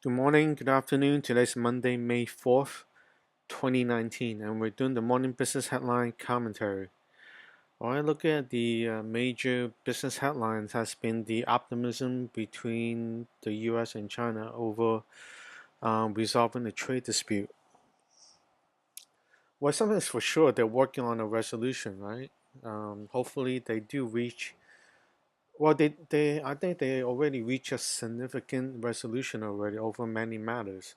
Good morning, good afternoon. Today's Monday, May 4th, 2019, and we're doing the morning business headline commentary. All right, look at the major business headlines has been the optimism between the US and China over resolving the trade dispute. Well, something's for sure, they're working on a resolution, right? Hopefully they do reach, well, I think they already reached a significant resolution already over many matters.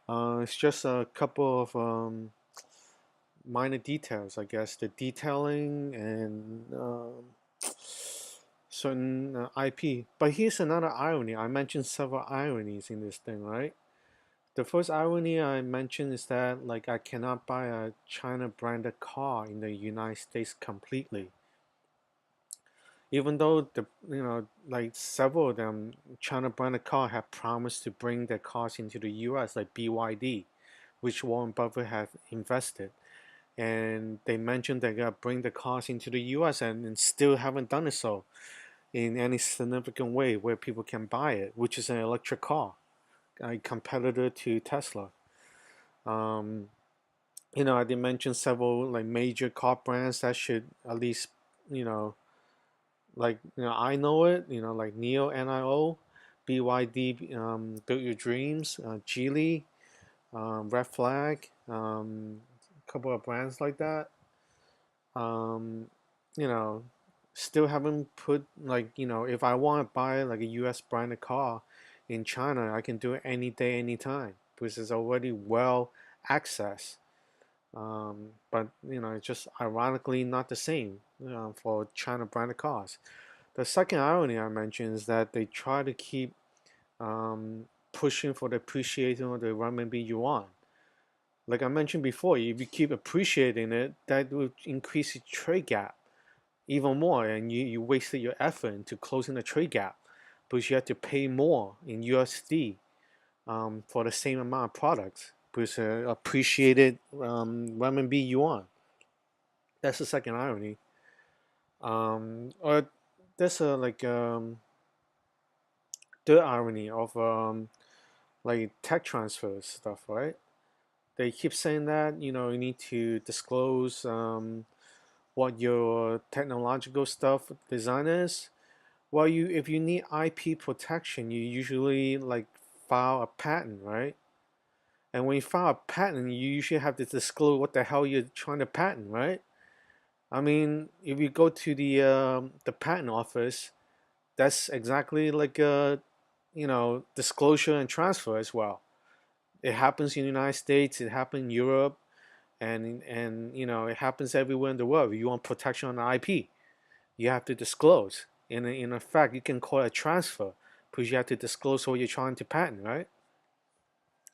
It's just a couple of minor details, I guess, the detailing and certain IP. But here's another irony. I mentioned several ironies in this thing, right? The first irony I mentioned is that like I cannot buy a China branded car in the United States completely. Even though like several of them China branded car have promised to bring their cars into the US, like BYD, which Warren Buffett has invested. And they mentioned they're gonna bring the cars into the US and still haven't done it so in any significant way where people can buy it, which is an electric car, a competitor to Tesla. Um, I did mention several like major car brands that should at least, you know, I know it, like Neo, NIO, BYD, Build Your Dreams, Geely, Red Flag, a couple of brands like that. Um, you know, Still haven't put like, if I want to buy like a US branded car in China, I can do it any day, anytime because it's already well accessed. But it's just ironically not the same for China branded cars. The second irony I mentioned is that they try to keep pushing for the appreciation of the renminbi yuan. Like I mentioned before, if you keep appreciating it, that will increase the trade gap even more, and you wasted your effort into closing the trade gap because you have to pay more in USD for the same amount of products because appreciated renminbi yuan. That's the second irony. Or there's a third irony of like tech transfer stuff, right? They keep saying that you need to disclose what your technological stuff design is. Well, if you need IP protection, you usually like file a patent, right? And when you file a patent, you usually have to disclose what the hell you're trying to patent, right? I mean, if you go to the patent office, that's exactly like a disclosure and transfer as well. It happens in the United States, it happens in Europe, and it happens everywhere in the world. If you want protection on the IP, you have to disclose. In effect, you can call it a transfer because you have to disclose what you're trying to patent, right?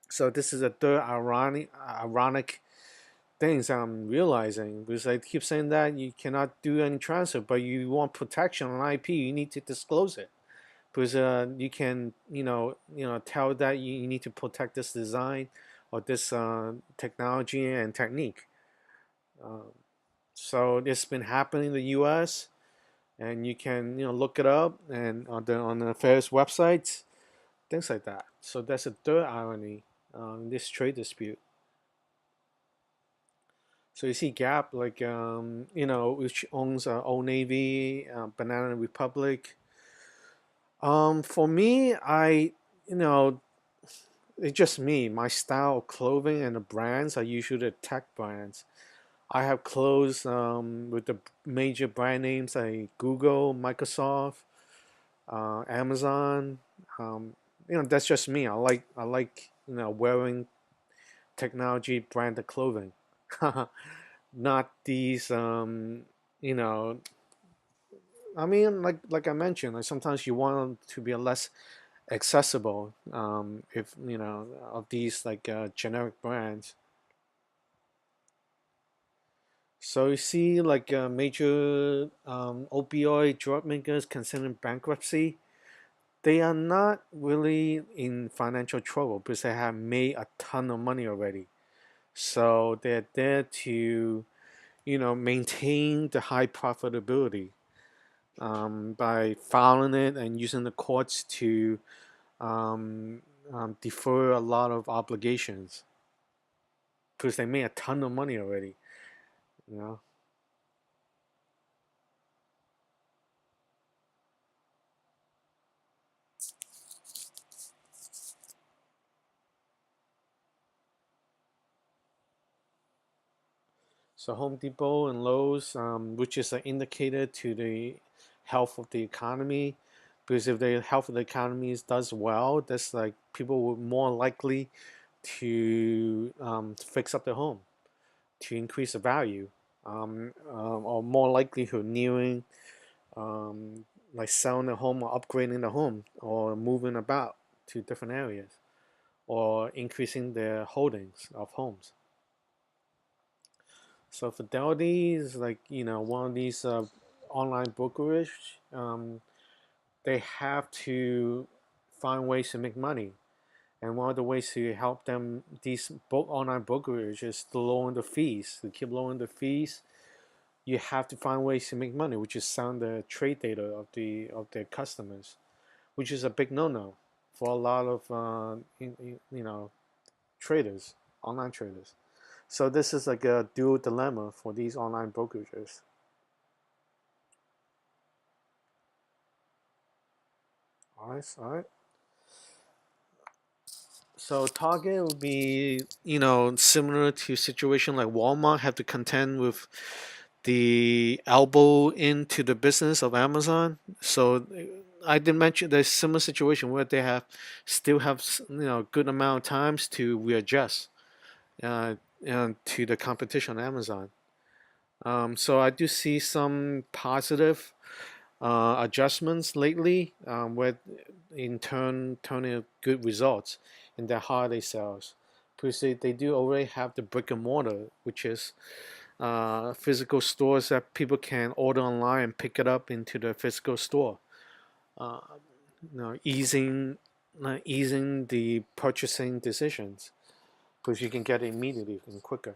So this is a third ironic things I'm realizing because I keep saying that you cannot do any transfer, but you want protection on IP, you need to disclose it because you can tell that you need to protect this design or this technology and technique. Uh, so it's been happening in the U.S. and you can look it up and on the various websites, things like that. So that's a third irony in this trade dispute. So you see Gap, like which owns Old Navy, Banana Republic. For me, you know, it's just me. My style of clothing and the brands are usually the tech brands. I have clothes with the major brand names like Google, Microsoft, Amazon. Um, that's just me. I like wearing technology branded clothing, not these you know. I mean, like I mentioned, like sometimes you want them to be less accessible. If of these like generic brands. So you see, like major opioid drug makers considering bankruptcy, they are not really in financial trouble because they have made a ton of money already. So they're there to, maintain the high profitability by filing it and using the courts to defer a lot of obligations because they made a ton of money already. You know. So Home Depot and Lowe's, which is an indicator to the health of the economy, because if the health of the economy does well, that's like people were more likely to fix up their home, to increase the value, or more likelihood nearing, um, like selling the home or upgrading the home or moving about to different areas or increasing their holdings of homes. So Fidelity is like one of these online brokerage. They have to find ways to make money, and one of the ways to help them these online brokerage is to lower the fees. To keep lowering the fees, you have to find ways to make money, which is selling the trade data of their customers, which is a big no-no for a lot of traders, online traders. So this is like a dual dilemma for these online brokerages. All right, all right. So Target would be, similar to a situation like Walmart have to contend with the elbow into the business of Amazon. So I did mention there's similar situation where they still have good amount of times to readjust uh, to the competition on Amazon. So I do see some positive adjustments lately, where in turn turning good results in their holiday sales. Because they do already have the brick and mortar, which is physical stores that people can order online and pick it up into the physical store, uh, easing the purchasing decisions because you can get it immediately and quicker.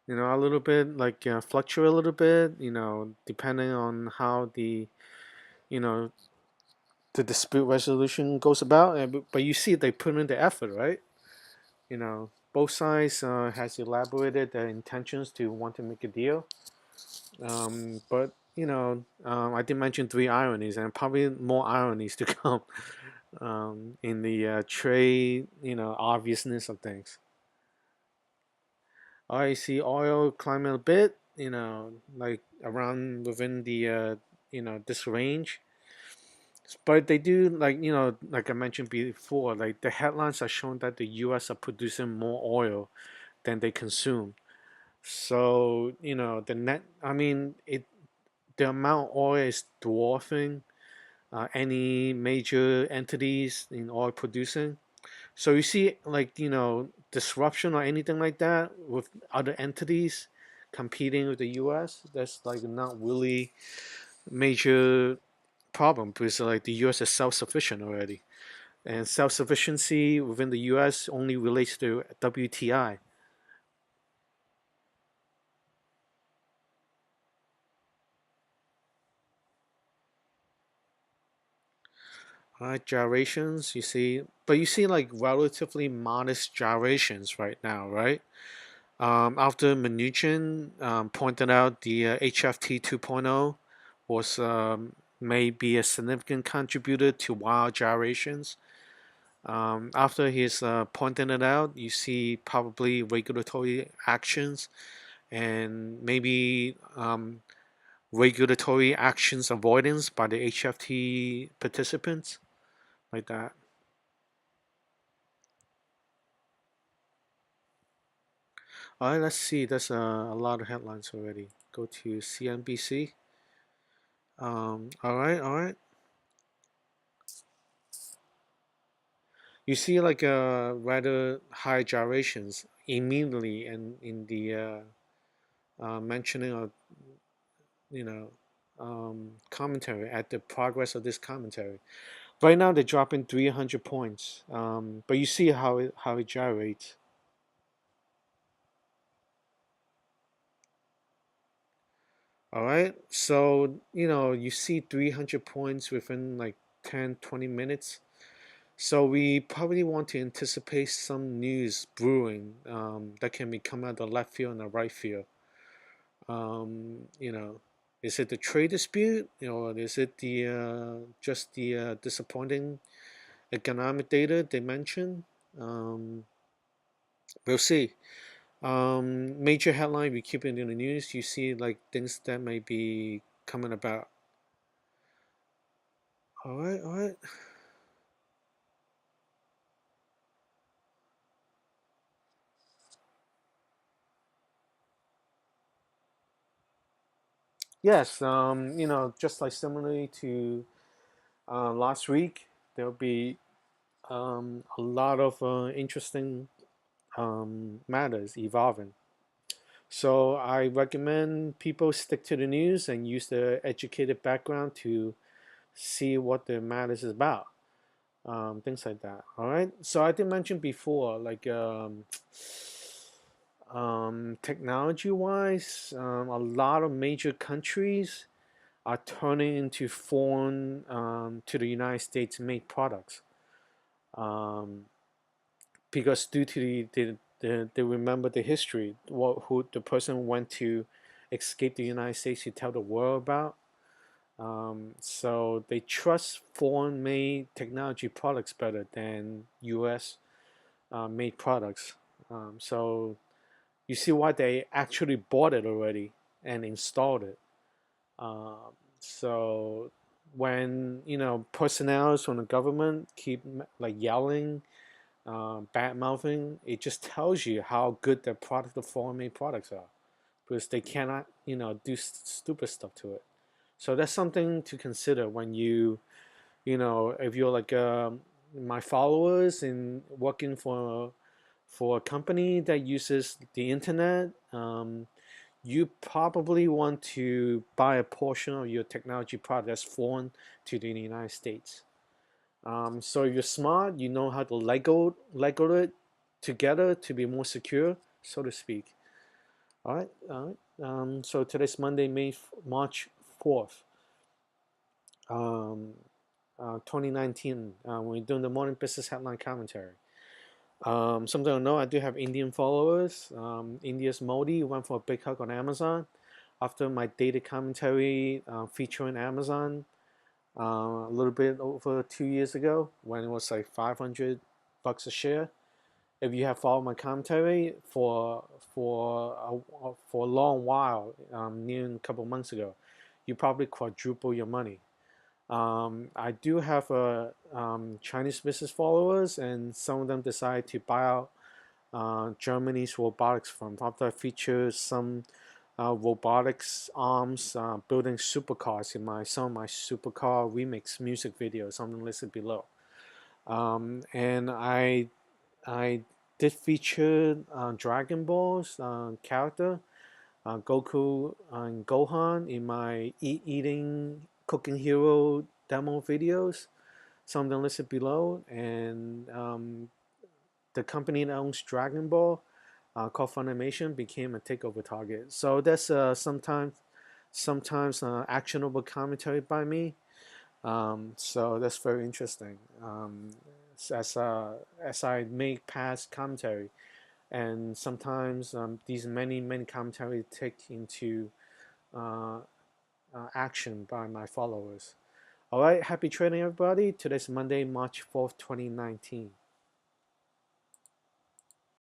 A little bit like fluctuate a little bit, depending on how you know the dispute resolution goes about. But you see they put in the effort, right? Both sides has elaborated their intentions to want to make a deal. But I did mention three ironies, and probably more ironies to come in the trade, obviousness of things. I see oil climbing a bit, like around within the this range. But they do like I mentioned before, like the headlines are showing that the U.S. are producing more oil than they consume. So the net, I mean, the amount of oil is dwarfing any major entities in oil producing. So you see, like disruption or anything like that with other entities competing with the U.S. That's like not really major problem because like the U.S. is self-sufficient already, and self-sufficiency within the U.S. only relates to WTI. Right, gyrations you see, but you see like relatively modest gyrations right now, right? After Mnuchin pointed out the HFT 2.0 was may be a significant contributor to wild gyrations. After he's pointing it out, you see probably regulatory actions and maybe regulatory actions avoidance by the HFT participants, like that. All right, let's see. That's a lot of headlines already. Go to CNBC. All right, all right. You see like rather high gyrations immediately and in the mentioning of you know commentary at the progress of this commentary. Right now they're dropping 300 points, but you see how it gyrates. All right. So, you see 300 points within like 10, 20 minutes. So we probably want to anticipate some news brewing that can be come out of the left field and the right field. Um, you know, is it the trade dispute, or is it the just the disappointing economic data they mentioned? Um, we'll see. Major headline we keep it in the news. You see like things that may be coming about. All right, all right. Yes. Just like similarly to last week, there'll be a lot of interesting matters evolving. So I recommend people stick to the news and use the educated background to see what the matters is about. Things like that. All right. So I did mention before, like technology-wise, a lot of major countries are turning into foreign to the United States made products. Um, because due to they remember the history, who the person went to escape the United States to tell the world about. So they trust foreign made technology products better than US made products. So you see why they actually bought it already and installed it. Um, so when personnel from the government keep like yelling, bad mouthing, it just tells you how good their product, the foreign made products are, because they cannot do stupid stuff to it. So that's something to consider when if you're like my followers and working for a company that uses the internet. You probably want to buy a portion of your technology product that's foreign to the United States. So if you're smart, you know how to Lego it together to be more secure, so to speak. All right, all right. So today's Monday, March 4th, um, 2019. We're doing the morning business headline commentary. Something to know, I do have Indian followers. India's Modi went for a big hug on Amazon after my daily commentary featuring Amazon a little bit over 2 years ago when it was like $500 a share. If you have followed my commentary for a long while, near a couple months ago, you probably quadruple your money. I do have Chinese business followers, and some of them decide to buy out Germany's robotics firm after I featured some robotics arms building supercars in some of my supercar remix music videos. Something listed below. And I did feature Dragon Ball's character Goku and Gohan in my eating cooking hero demo videos. Some of them listed below, and the company that owns Dragon Ball, called Funimation, became a takeover target. So that's sometimes actionable commentary by me. So that's very interesting. As I make past commentary, and sometimes these many commentary take into uh, action by my followers. All right, happy trading, everybody. Today's Monday, March 4th, 2019.